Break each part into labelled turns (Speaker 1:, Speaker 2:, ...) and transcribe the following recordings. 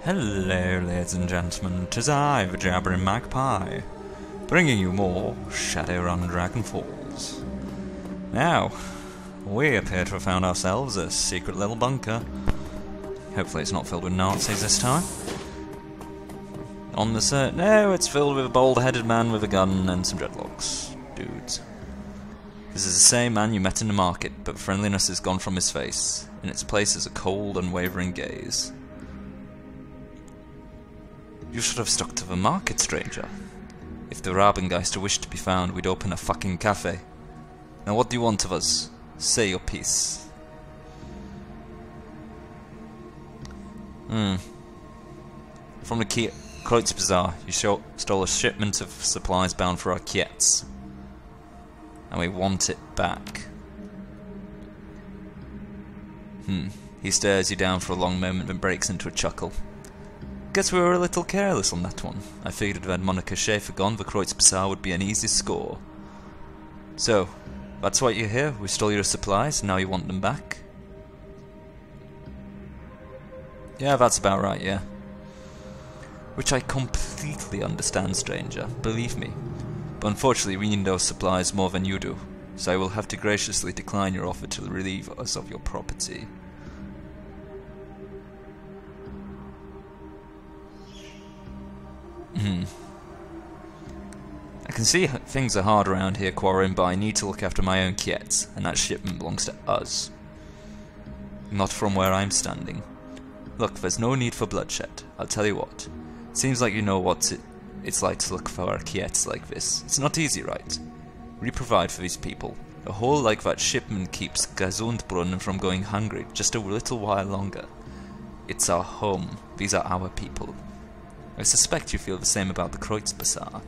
Speaker 1: Hello, ladies and gentlemen, 'tis I, the Jabberin Magpie, bringing you more Shadowrun Dragonfalls. Now, we appear to have found ourselves a secret little bunker. Hopefully it's not filled with Nazis this time. On the no, it's filled with a bald-headed man with a gun and some dreadlocks. Dudes. This is the same man you met in the market, but friendliness is gone from his face. In its place is a cold, unwavering gaze. You should have stuck to the market, stranger. If the Rabengeister wished to be found, we'd open a fucking cafe. Now what do you want of us? Say your piece. From the Kreutz Bazaar, you stole a shipment of supplies bound for our Kietz. And we want it back. He stares you down for a long moment and breaks into a chuckle. Guess we were a little careless on that one. I figured if we had Monica Schaefer gone, the Kreutz Bazaar would be an easy score. So, that's why you're here? We stole your supplies, and now you want them back? Yeah, that's about right, yeah. Which I completely understand, stranger, believe me. But unfortunately we need those supplies more than you do, so I will have to graciously decline your offer to relieve us of your property. I can see things are hard around here, Quarren, but I need to look after my own Kietz, and that shipment belongs to us. Not from where I'm standing. Look, there's no need for bloodshed. I'll tell you what. It seems like you know what it's like to look for our Kietz like this. It's not easy, right? We provide for these people. A hole like that shipment keeps Gesundbrunnen from going hungry just a little while longer. It's our home. These are our people. I suspect you feel the same about the Kreutz Bazaar.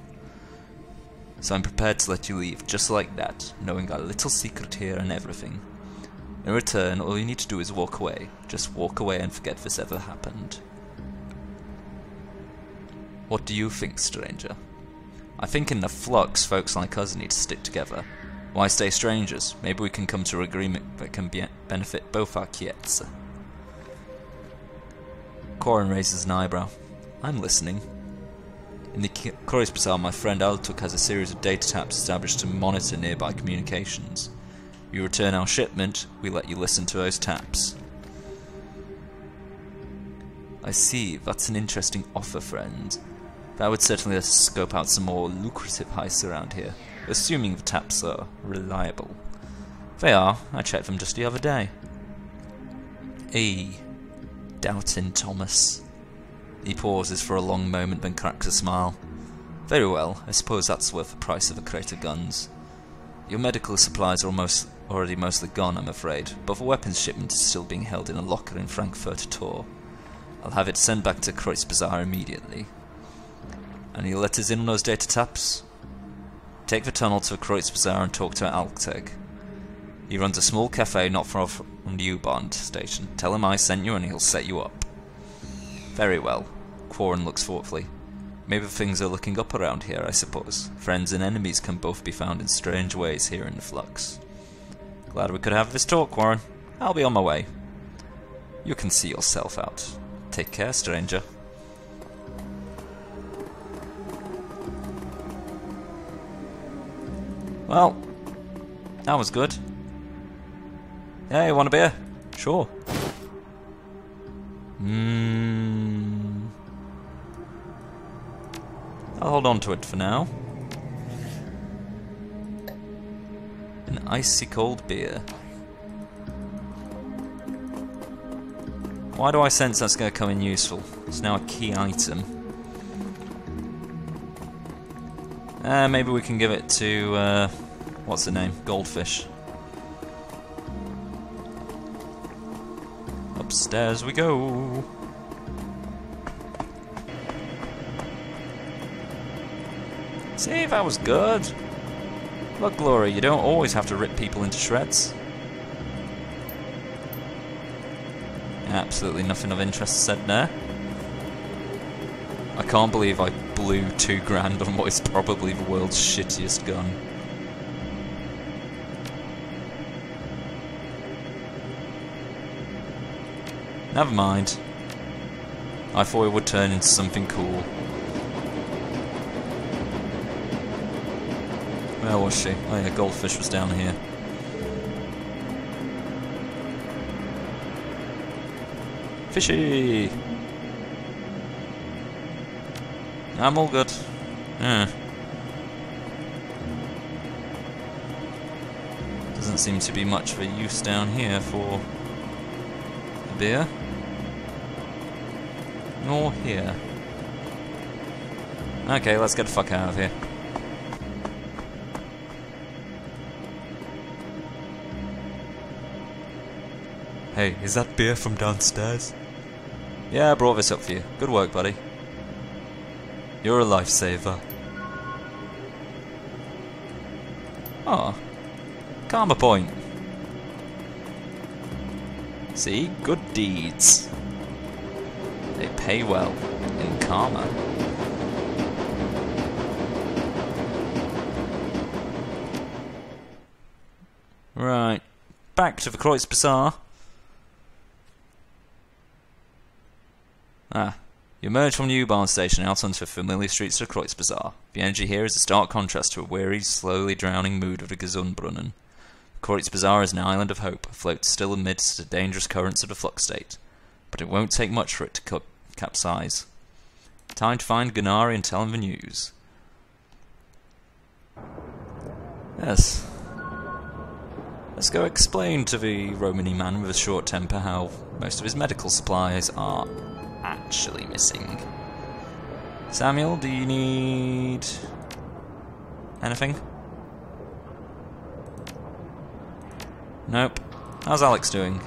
Speaker 1: So I'm prepared to let you leave, just like that, knowing our little secret here and everything. In return, all you need to do is walk away. Just walk away and forget this ever happened. What do you think, stranger? I think in the flux, folks like us need to stick together. Why stay strangers? Maybe we can come to an agreement that can benefit both our Kietz. Quarren raises an eyebrow. I'm listening. In the Kreutz Bazaar, my friend Altuk has a series of data taps established to monitor nearby communications. You return our shipment, we let you listen to those taps. I see, that's an interesting offer, friend. That would certainly let us scope out some more lucrative heists around here, assuming the taps are reliable. They are, I checked them just the other day. Doubting Thomas. He pauses for a long moment, then cracks a smile. Very well, I suppose that's worth the price of a crate of guns. Your medical supplies are already mostly gone, I'm afraid, but the weapons shipment is still being held in a locker in Frankfurt Tor. I'll have it sent back to Kreutz Bazaar immediately. And you'll let us in on those data taps? Take the tunnel to Kreutz Bazaar and talk to Alkteg. He runs a small cafe not far from the U-Bahn station. Tell him I sent you and he'll set you up. Very well. Quarren looks thoughtfully. Maybe things are looking up around here, I suppose. Friends and enemies can both be found in strange ways here in the flux. Glad we could have this talk, Quarren. I'll be on my way. You can see yourself out. Take care, stranger. Well, that was good. Hey, want a beer? Sure. I'll hold on to it for now. An icy cold beer. Why do I sense that's going to come in useful? It's now a key item. Maybe we can give it to, what's the name? Goldfish. Upstairs we go. See, that was good. Look, Glory, you don't always have to rip people into shreds. Absolutely nothing of interest said there. I can't believe I blew $2 grand on what is probably the world's shittiest gun. Never mind. I thought it would turn into something cool. Where was she? Oh yeah, goldfish was down here. Fishy! I'm all good. Doesn't seem to be much of a use down here for the beer. Nor here. Okay, let's get the fuck out of here. Hey, is that beer from downstairs? Yeah, I brought this up for you. Good work, buddy. You're a lifesaver. Oh. Karma point. See? Good deeds. They pay well in karma. Right. Back to the Kreuz Bazaar. You emerge from the U-Bahn station out onto the familiar streets of the Kreuz Bazaar. The energy here is a stark contrast to a weary, slowly drowning mood of the Gesundbrunnen. Kreuz Bazaar is an island of hope, afloat still amidst the dangerous currents of the flux state. But it won't take much for it to capsize. Time to find Gennari and tell him the news. Yes. Let's go explain to the Romany man with a short temper how most of his medical supplies are actually missing. Samuel, do you need anything? Nope. How's Alex doing?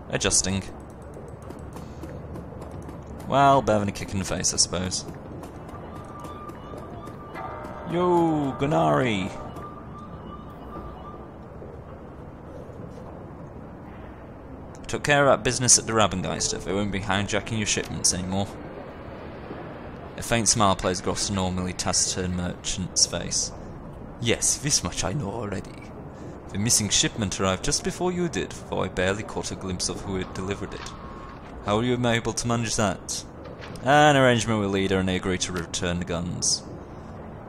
Speaker 1: Adjusting. Well, better than a kick in the face, I suppose. Yo, Gennari! Took care of that business at the Rabengeister. They won't be hijacking your shipments anymore. A faint smile plays across the normally taciturn merchant's face. Yes, this much I know already. The missing shipment arrived just before you did, though I barely caught a glimpse of who had delivered it. How were you able to manage that? An arrangement with leader and they agreed to return the guns.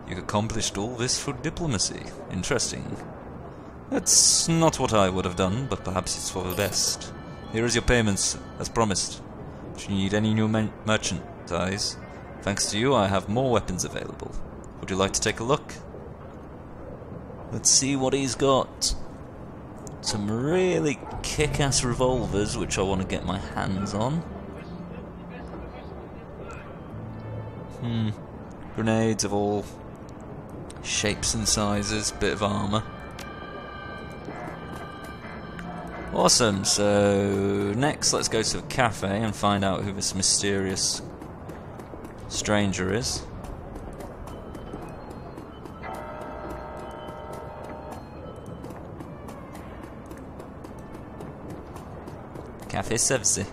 Speaker 1: You accomplished all this through diplomacy. Interesting. That's not what I would have done, but perhaps it's for the best. Here is your payments, as promised. Should you need any new merchandise, thanks to you I have more weapons available. Would you like to take a look? Let's see what he's got. Some really kick-ass revolvers, which I want to get my hands on. Grenades of all shapes and sizes, bit of armour. Awesome, so next let's go to a cafe and find out who this mysterious stranger is. Cafe service.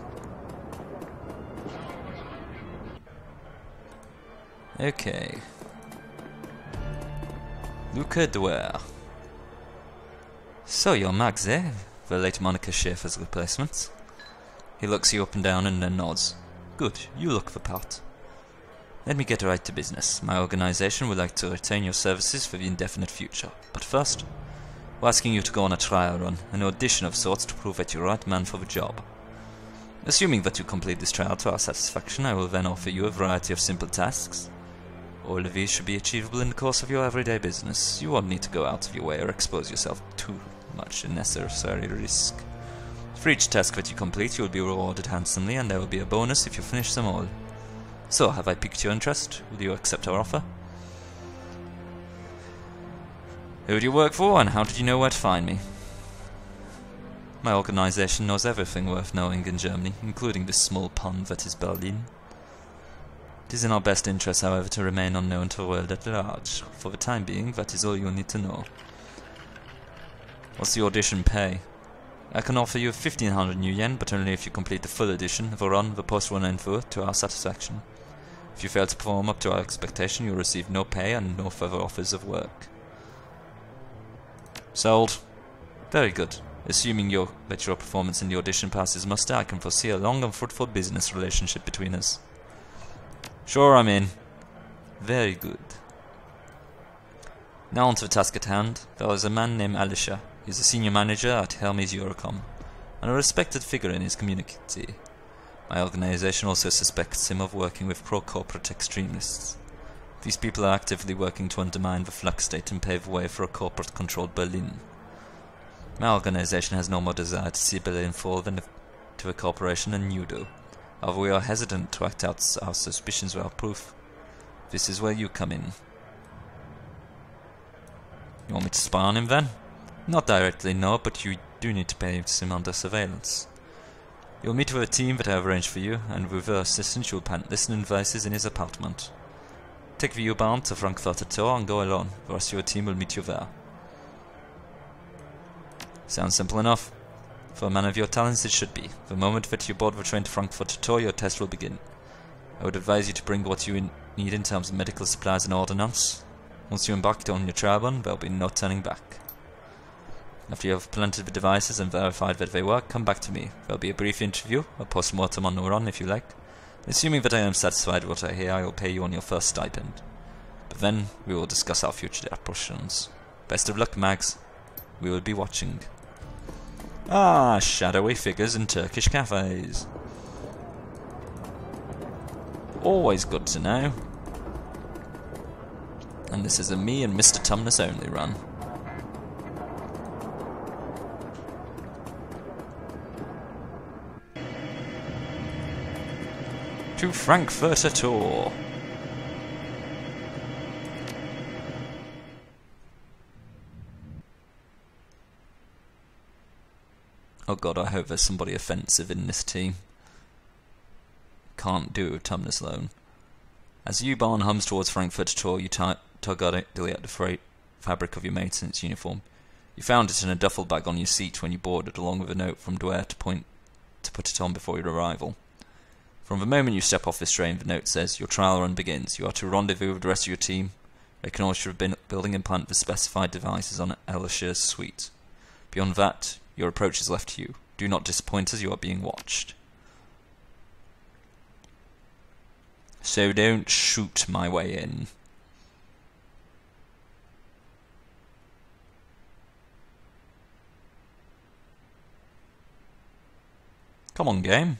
Speaker 1: Okay. Luca Dwyer. So you're Max, eh? The late Monica Schaefer's replacement. He looks you up and down and then nods. Good, you look the part. Let me get right to business. My organization would like to retain your services for the indefinite future. But first, we're asking you to go on a trial run, an audition of sorts to prove that you're the right man for the job. Assuming that you complete this trial to our satisfaction, I will then offer you a variety of simple tasks. All of these should be achievable in the course of your everyday business. You won't need to go out of your way or expose yourself to much unnecessary risk. For each task that you complete, you will be rewarded handsomely, and there will be a bonus if you finish them all. So, have I piqued your interest? Will you accept our offer? Who do you work for, and how did you know where to find me? My organization knows everything worth knowing in Germany, including this small pond that is Berlin. It is in our best interest, however, to remain unknown to the world at large. For the time being, that is all you need to know. What's the audition pay? I can offer you 1500 new yen, but only if you complete the full edition of a run, the post-run info, to our satisfaction. If you fail to perform up to our expectation, you will receive no pay and no further offers of work. Sold. Very good. Assuming that your performance in the audition passes muster, I can foresee a long and fruitful business relationship between us. Sure, I'm in. Very good. Now on to the task at hand. There is a man named Alisha. He's a senior manager at Hermes Eurocom, and a respected figure in his community. My organization also suspects him of working with pro-corporate extremists. These people are actively working to undermine the Flux state and pave the way for a corporate-controlled Berlin. My organization has no more desire to see Berlin fall than to a corporation than you do. However, we are hesitant to act out our suspicions without proof. This is where you come in. You want me to spy on him then? Not directly, no, but you do need to place him under surveillance. You'll meet with a team that I have arranged for you, and with your assistance you will plant listening devices in his apartment. Take the U-Bahn to Frankfurter Tor and go alone. The rest of your team will meet you there. Sounds simple enough. For a man of your talents, it should be. The moment that you board the train to Frankfurter Tor, your test will begin. I would advise you to bring what you need in terms of medical supplies and ordnance. Once you embark on your trail run, there will be no turning back. After you have planted the devices and verified that they work, come back to me. There will be a brief interview, a post-mortem on the run if you like. Assuming that I am satisfied with what I hear, I will pay you on your first stipend. But then, we will discuss our future operations. Best of luck, Mags. We will be watching. Ah, shadowy figures in Turkish cafes. Always good to know. And this is a me and Mr. Tumnus only run. To Frankfurter Tor. Oh god, I hope there's somebody offensive in this team. Can't do with Tumnus alone. As the U-Bahn hums towards Frankfurter Tor, you tug idly at the fabric of your maintenance uniform. You found it in a duffel bag on your seat when you boarded, along with a note from Dwyer to put it on before your arrival. From the moment you step off this train, the note says, your trial run begins. You are to rendezvous with the rest of your team. Reconnoitre your building and plant the specified devices on Elisha's suite. Beyond that, your approach is left to you. Do not disappoint us, you are being watched. So don't shoot my way in. Come on, game.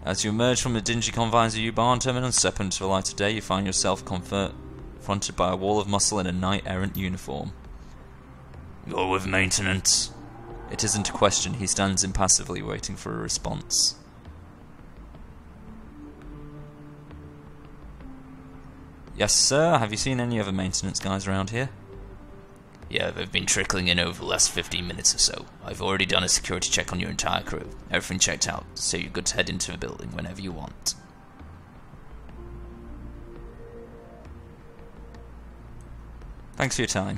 Speaker 1: As you emerge from the dingy confines of U-Bahn terminal and step into the light of day, you find yourself confronted by a wall of muscle in a knight-errant uniform. You're with maintenance. It isn't a question. He stands impassively, waiting for a response. Yes, sir. Have you seen any other maintenance guys around here? Yeah, they've been trickling in over the last 15 minutes or so. I've already done a security check on your entire crew. Everything checked out, so you're good to head into the building whenever you want. Thanks for your time.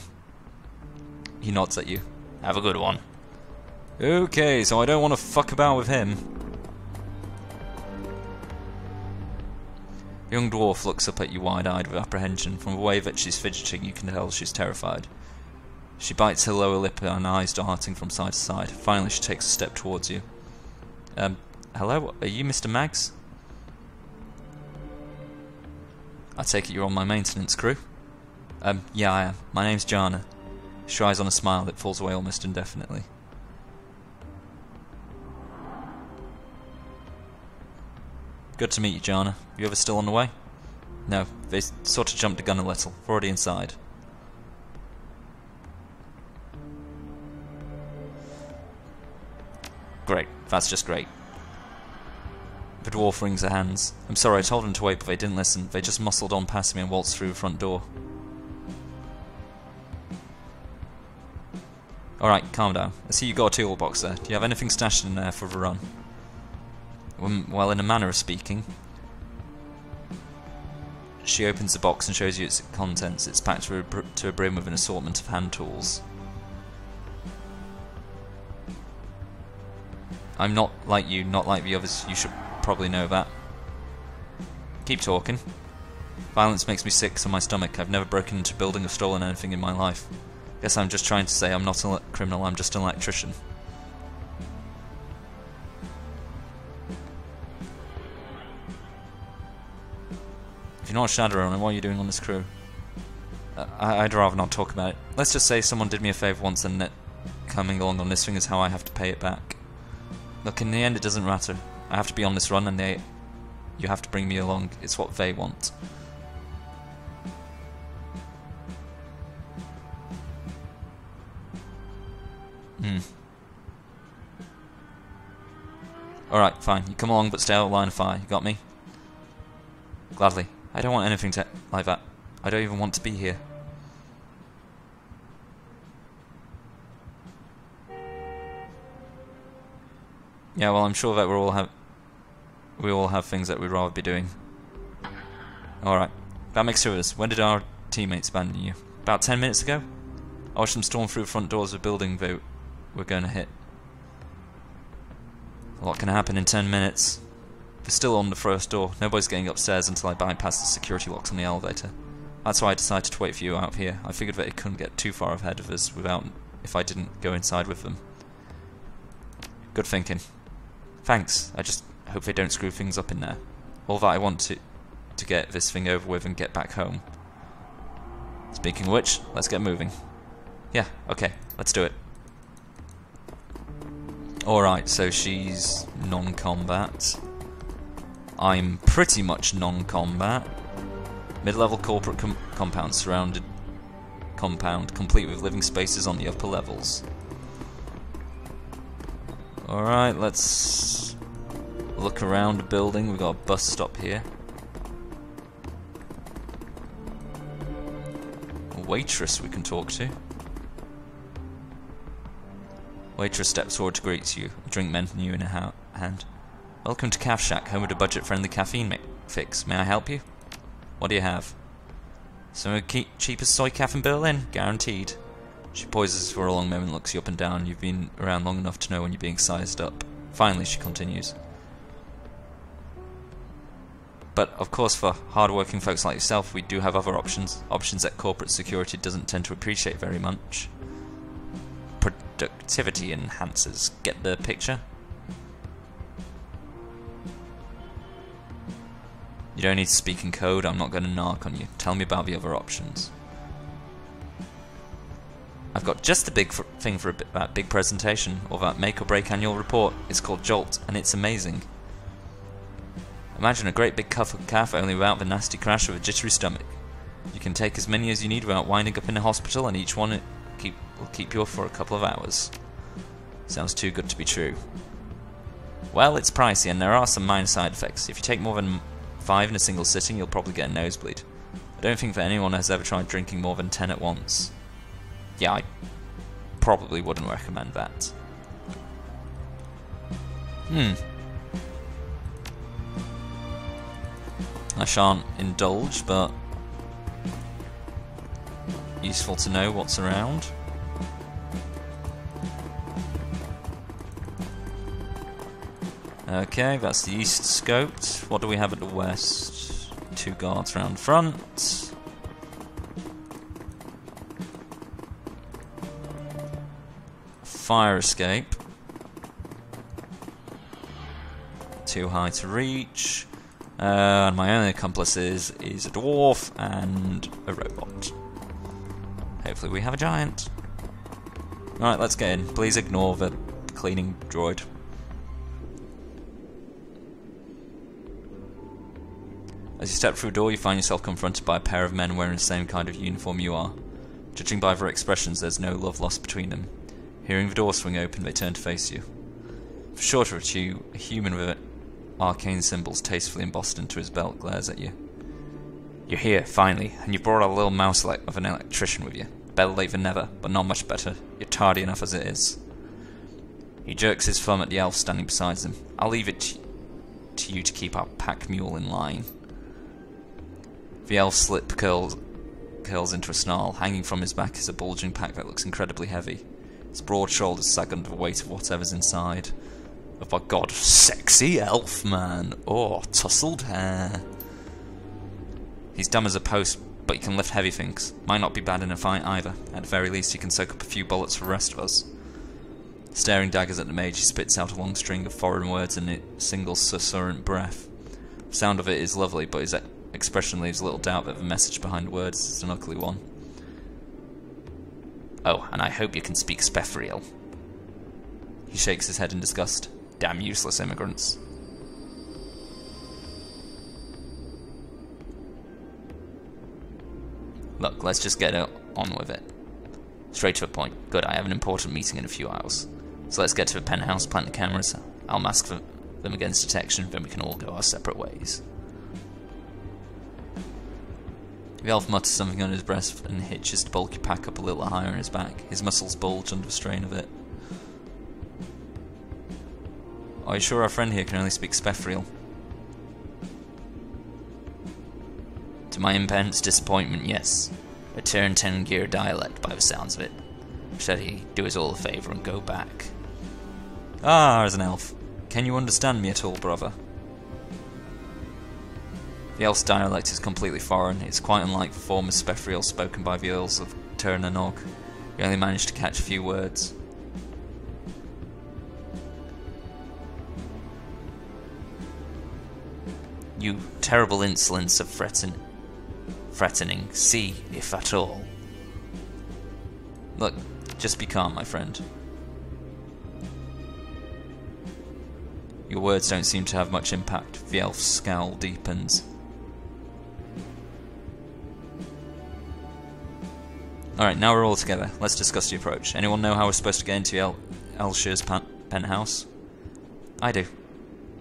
Speaker 1: He nods at you. Have a good one. Okay, so I don't want to fuck about with him. The young dwarf looks up at you wide-eyed with apprehension. From the way that she's fidgeting, you can tell she's terrified. She bites her lower lip, and eyes darting from side to side. Finally, she takes a step towards you. Hello? Are you Mr. Mags? I take it you're on my maintenance crew? Yeah, I am. My name's Jana. She tries on a smile that falls away almost indefinitely. Good to meet you, Jana. You ever still on the way? No, they sort of jumped the gun a little. We're already inside. Great, that's just great. The dwarf wrings her hands. I'm sorry, I told them to wait, but they didn't listen. They just muscled on past me and waltzed through the front door. Alright, calm down. I see you got a toolbox there. Do you have anything stashed in there for the run? Well, in a manner of speaking. She opens the box and shows you its contents. It's packed to a brim with an assortment of hand tools. I'm not like you, not like the others. You should probably know that. Keep talking. Violence makes me sick to my stomach. I've never broken into a building or stolen anything in my life. Guess I'm just trying to say I'm not a criminal, I'm just an electrician. If you're not a Shadowrun, what are you doing on this crew? I'd rather not talk about it. Let's just say someone did me a favour once and coming along on this thing is how I have to pay it back. Look, in the end it doesn't matter. I have to be on this run and you have to bring me along. It's what they want. Alright, fine. You come along but stay out of line of fire. You got me? Gladly. I don't want anything like that. I don't even want to be here. Yeah, well, I'm sure that we all have things that we'd rather be doing. Alright. That makes two of us. When did our teammates abandon you? About 10 minutes ago? I watched them storm through the front doors of a building we're going to hit. A lot can happen in 10 minutes. They're still on the first door. Nobody's getting upstairs until I bypass the security locks on the elevator. That's why I decided to wait for you out here. I figured that it couldn't get too far ahead of us if I didn't go inside with them. Good thinking. Thanks. I just hope they don't screw things up in there. All that I want to get this thing over with and get back home. Speaking of which, let's get moving. Yeah, okay, let's do it. Alright, so she's non-combat. I'm pretty much non-combat. Mid-level corporate compound surrounded compound, complete with living spaces on the upper levels. Alright, let's look around the building. We've got a bus stop here. A waitress we can talk to. Waitress steps forward to greet you, a drink menu in her hand. Welcome to Caff Shack, home of the budget-friendly caffeine fix. May I help you? What do you have? Some of the cheapest soy caff in Berlin, guaranteed. She pauses for a long moment and looks you up and down. You've been around long enough to know when you're being sized up. Finally, she continues. But, of course, for hard-working folks like yourself, we do have other options. Options that corporate security doesn't tend to appreciate very much. Productivity enhancers. Get the picture? You don't need to speak in code. I'm not going to narc on you. Tell me about the other options. I've got just the big thing for that big presentation, or that make or break annual report. It's called Jolt, and it's amazing. Imagine a great big cup of caff, only without the nasty crash of a jittery stomach. You can take as many as you need without winding up in a hospital, and each one will keep you up for a couple of hours. Sounds too good to be true. Well, it's pricey, and there are some minor side effects. If you take more than 5 in a single sitting, you'll probably get a nosebleed. I don't think that anyone has ever tried drinking more than 10 at once. Yeah, I probably wouldn't recommend that. I shan't indulge, but useful to know what's around. Okay, that's the east scoped. What do we have at the west? 2 guards round front. Fire escape. Too high to reach. And my only accomplices is a dwarf and a robot. Hopefully we have a giant. Alright, let's get in. Please ignore the cleaning droid. As you step through the door, you find yourself confronted by a pair of men wearing the same kind of uniform you are. Judging by their expressions, there's no love lost between them. Hearing the door swing open, they turn to face you. For shorter of you, a human with arcane symbols tastefully embossed into his belt glares at you. You're here, finally, and you brought a little mouse of an electrician with you. Better late than never, but not much better. You're tardy enough as it is. He jerks his thumb at the elf standing beside him. I'll leave it to you to keep our pack mule in line. The elf's lip curls into a snarl. Hanging from his back is a bulging pack that looks incredibly heavy. His broad shoulders sag under the weight of whatever's inside. Oh my god, sexy elf man! Oh, tousled hair. He's dumb as a post, but you can lift heavy things. Might not be bad in a fight either. At the very least, you can soak up a few bullets for the rest of us. Staring daggers at the mage, he spits out a long string of foreign words in a single susurrant breath. The sound of it is lovely, but his expression leaves little doubt that the message behind the words is an ugly one. Oh, and I hope you can speak Spefriel. He shakes his head in disgust. Damn useless immigrants. Look, let's just get on with it. Straight to the point. Good, I have an important meeting in a few hours. So let's get to the penthouse, plant the cameras. I'll mask them against detection, then we can all go our separate ways. The elf mutters something under his breath and hitches the bulky pack up a little higher on his back. His muscles bulge under the strain of it. Are you sure our friend here can only speak Spefriel? To my immense disappointment, yes. A Turn 10 gear dialect by the sounds of it. Should he do us all a favour and go back? Ah, there's an elf. Can you understand me at all, brother? The elf's dialect is completely foreign. It's quite unlike the form of Spefriel spoken by the Earls of Turn and Og. He only managed to catch a few words. You terrible insolence of threatening, see if at all. Look, just be calm, my friend. Your words don't seem to have much impact. The elf's scowl deepens. Alright, now we're all together. Let's discuss the approach. Anyone know how we're supposed to get into Elsher's penthouse? I do.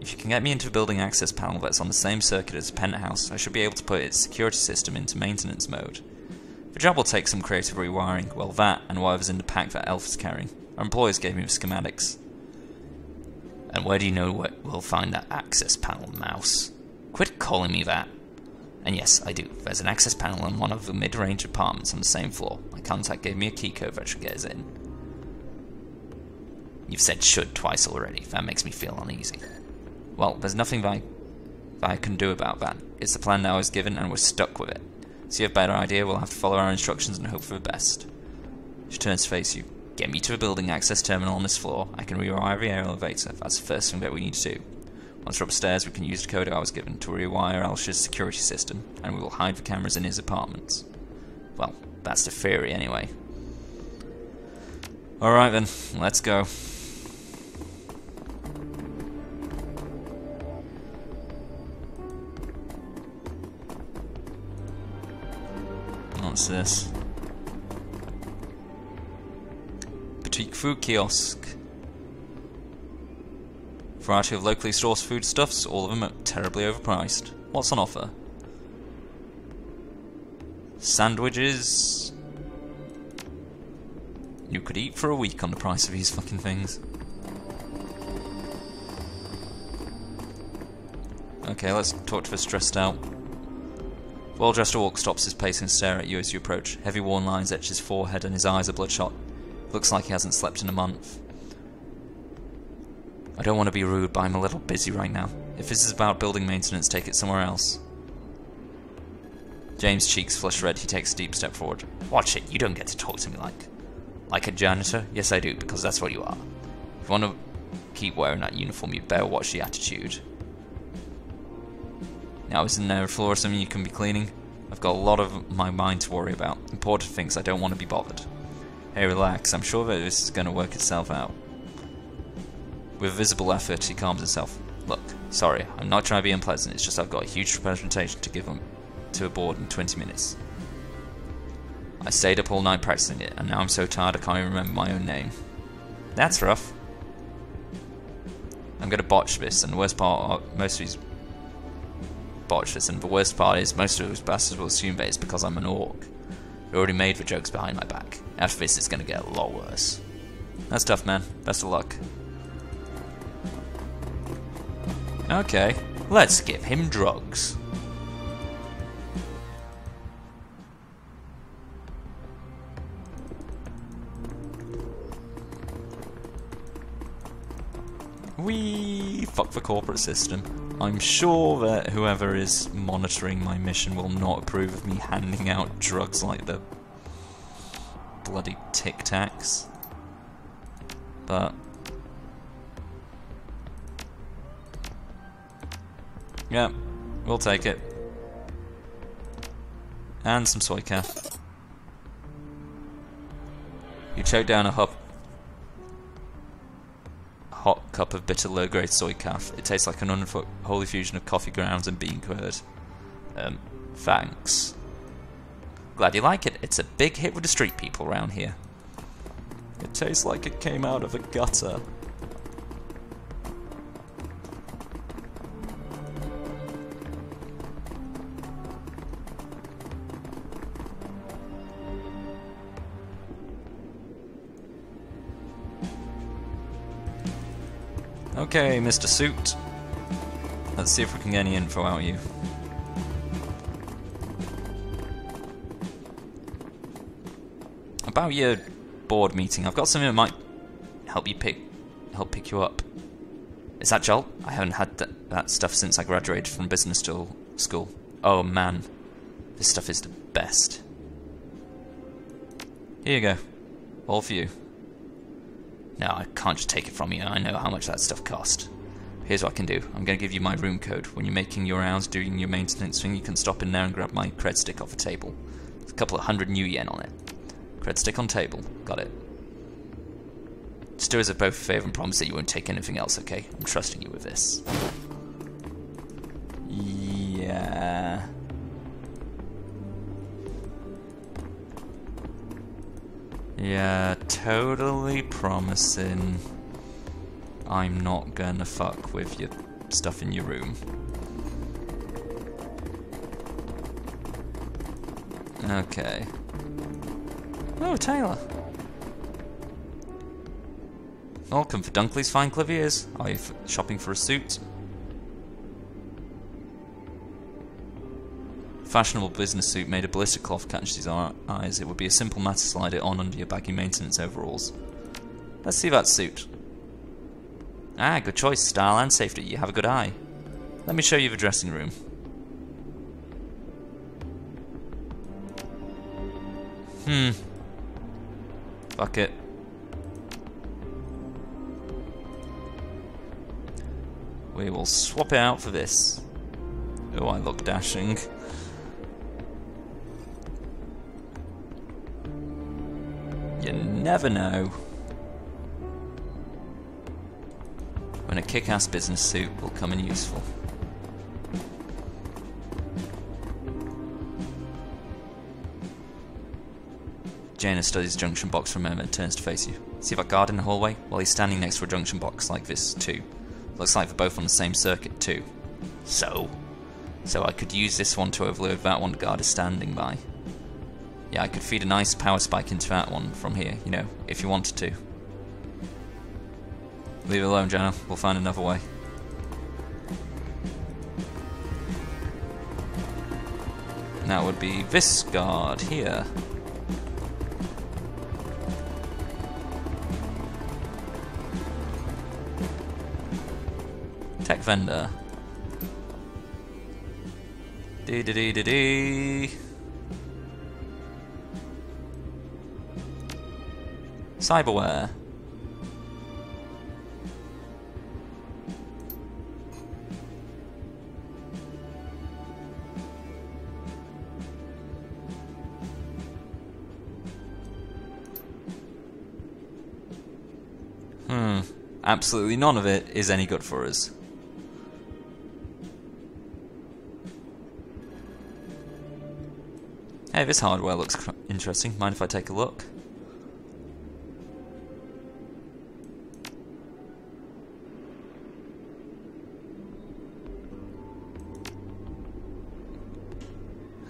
Speaker 1: If you can get me into the building access panel that's on the same circuit as the penthouse, I should be able to put its security system into maintenance mode. The job will take some creative rewiring. Well, that and whatever's in the pack that elf is carrying. Our employers gave me the schematics. And where do you know where we'll find that access panel, mouse? Quit calling me that. And yes, I do. There's an access panel in one of the mid-range apartments on the same floor. My contact gave me a key code that should get us in. You've said should twice already. That makes me feel uneasy. Well, there's nothing that I can do about that. It's the plan that I was given and we're stuck with it. So you have a better idea, we'll have to follow our instructions and hope for the best. She turns to face you. Get me to a building access terminal on this floor. I can rewire the air elevator. That's the first thing that we need to do. Once we're upstairs, we can use the code I was given to rewire Elsher's security system, and we will hide the cameras in his apartments. Well, that's the theory anyway. Alright then, let's go. What's this? Boutique food kiosk. Variety of locally sourced foodstuffs, all of them are terribly overpriced. What's on offer? Sandwiches. You could eat for a week on the price of these fucking things. Okay, let's talk to the stressed out. Well-dressed orc stops his pace and stares at you as you approach. Heavy worn lines etch his forehead and his eyes are bloodshot. Looks like he hasn't slept in a month. I don't want to be rude, but I'm a little busy right now. If this is about building maintenance, take it somewhere else. James' cheeks flush red. He takes a deep step forward. Watch it, you don't get to talk to me like a janitor? Yes, I do, because that's what you are. If you want to keep wearing that uniform, you better watch the attitude. Now, isn't there a floor or something you can be cleaning? I've got a lot of my mind to worry about. Important things, I don't want to be bothered. Hey, relax, I'm sure that this is going to work itself out. With visible effort, he calms himself. Look, sorry, I'm not trying to be unpleasant, it's just I've got a huge presentation to give to a board in 20 minutes. I stayed up all night practicing it, and now I'm so tired I can't even remember my own name. That's rough. I'm going to botch this, and the worst part is most of those bastards will assume that it's because I'm an orc. They already made the jokes behind my back. After this, it's going to get a lot worse. That's tough, man. Best of luck. Okay, let's give him drugs. Whee! Fuck the corporate system. I'm sure that whoever is monitoring my mission will not approve of me handing out drugs like the bloody Tic Tacs. But yeah, we'll take it. And some soy calf. You choke down a hot cup of bitter low-grade soy calf. It tastes like an unholy fusion of coffee grounds and bean curd. Thanks. Glad you like it. It's a big hit with the street people around here. It tastes like it came out of a gutter. Okay, Mr. Suit. Let's see if we can get any info out of you. About your board meeting, I've got something that might help pick you up. Is that Jolt? I haven't had that stuff since I graduated from business school. Oh man, this stuff is the best. Here you go, all for you. No, I can't just take it from you. I know how much that stuff cost. Here's what I can do. I'm going to give you my room code. When you're making your rounds, doing your maintenance thing, you can stop in there and grab my cred stick off the table. There's a couple of 100 new yen on it. Cred stick on table. Got it. Just do us a both a favour and promise that you won't take anything else, okay? I'm trusting you with this. Yeah. Yeah, totally promising I'm not gonna fuck with your stuff in your room. Okay. Oh, Taylor. Welcome for Dunkley's fine Cliviers. Are you shopping for a suit? Fashionable business suit made of ballistic cloth catches his eyes. It would be a simple matter to slide it on under your baggy maintenance overalls. Let's see that suit. Ah, good choice. Style and safety. You have a good eye. Let me show you the dressing room. Fuck it. We will swap it out for this. Oh, I look dashing. You never know when a kick-ass business suit will come in useful. Jaina studies junction box for a moment and turns to face you. See that guard in the hallway? Well, he's standing next to a junction box like this too. Looks like they're both on the same circuit too. So I could use this one to overload that one the guard is standing by. Yeah, I could feed a nice power spike into that one from here, you know, if you wanted to. Leave it alone, Jaina. We'll find another way. That would be this guard here. Tech vendor. Dee. Cyberware. Absolutely none of it is any good for us. Hey, this hardware looks interesting. Mind if I take a look?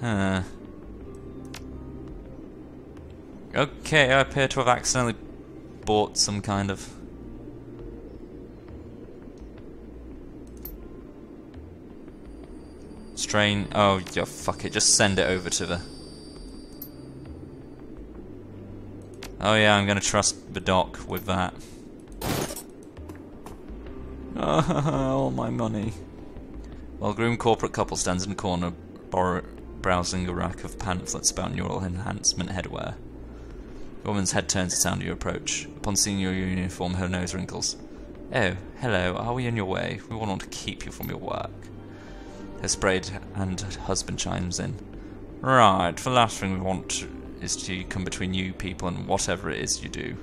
Speaker 1: Huh. Okay, I appear to have accidentally bought some kind of... strain. Oh, yeah, fuck it. Just send it over to the... Oh yeah, I'm gonna trust the doc with that. Oh, all my money. while a groomed corporate couple stands in a corner browsing a rack of pamphlets about neural enhancement headwear. The woman's head turns at sound of your approach. Upon seeing your uniform, her nose wrinkles. Oh, hello, are we in your way? We want to keep you from your work. Her sprayed and husband chimes in. Right, the last thing we want is to come between you people and whatever it is you do.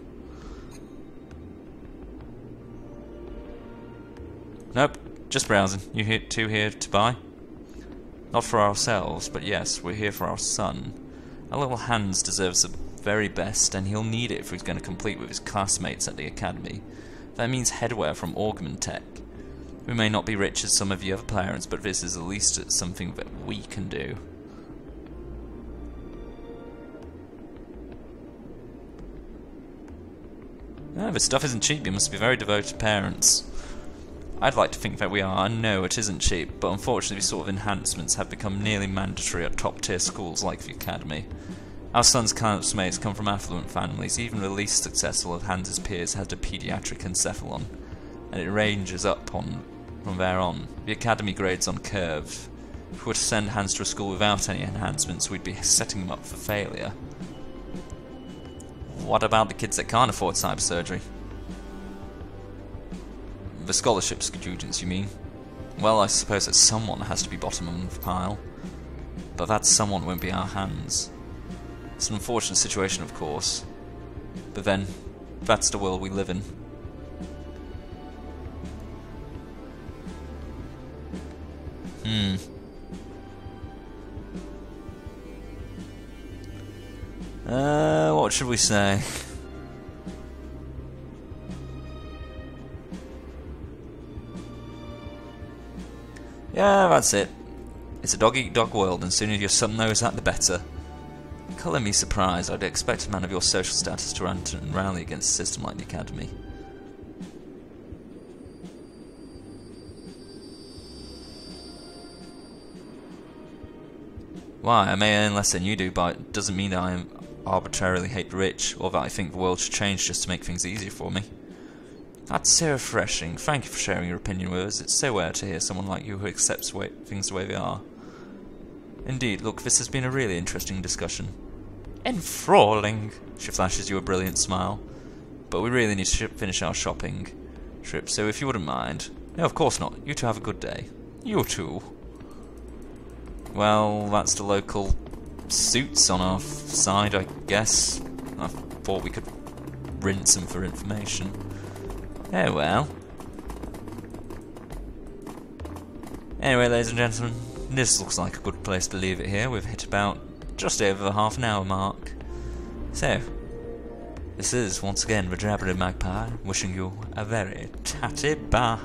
Speaker 1: Nope, just browsing. You two here to buy? Not for ourselves, but yes, we're here for our son. Our little Hans deserves the very best, and he'll need it if he's going to compete with his classmates at the academy. That means headwear from Augmentech. We may not be rich as some of the other parents, but this is at least something that we can do. Oh, this stuff isn't cheap. You must be very devoted parents. I'd like to think that we are, and no, it isn't cheap, but unfortunately these sort of enhancements have become nearly mandatory at top-tier schools like the Academy. Our son's classmates come from affluent families. Even the least successful of Hans's peers had a pediatric encephalon, and it ranges up from there on. The Academy grades on curve. If we were to send Hans to a school without any enhancements, we'd be setting him up for failure. What about the kids that can't afford cyber surgery? The scholarship students, you mean? Well, I suppose that someone has to be bottom of the pile. But that someone won't be our Hans. It's an unfortunate situation, of course. But then, that's the world we live in. What should we say? Yeah, that's it. It's a dog-eat-dog world, and sooner your son knows that, the better. Colour me surprised. I'd expect a man of your social status to rant and rally against a system like the Academy. Why, I may earn less than you do, but it doesn't mean that I arbitrarily hate the rich, or that I think the world should change just to make things easier for me. That's so refreshing. Thank you for sharing your opinion with us. It's so rare to hear someone like you who accepts things the way they are. Indeed, look, this has been a really interesting discussion. Enthralling! She flashes you a brilliant smile. But we really need to finish our shopping trip, so if you wouldn't mind... No, of course not. You two have a good day. You too. Well, that's the local suits on our side, I guess. I thought we could rinse them for information. Oh well. Anyway, ladies and gentlemen, this looks like a good place to leave it here. We've hit about just over the half-an-hour mark. So, this is once again the Jabberin Magpie, wishing you a very tatty bye.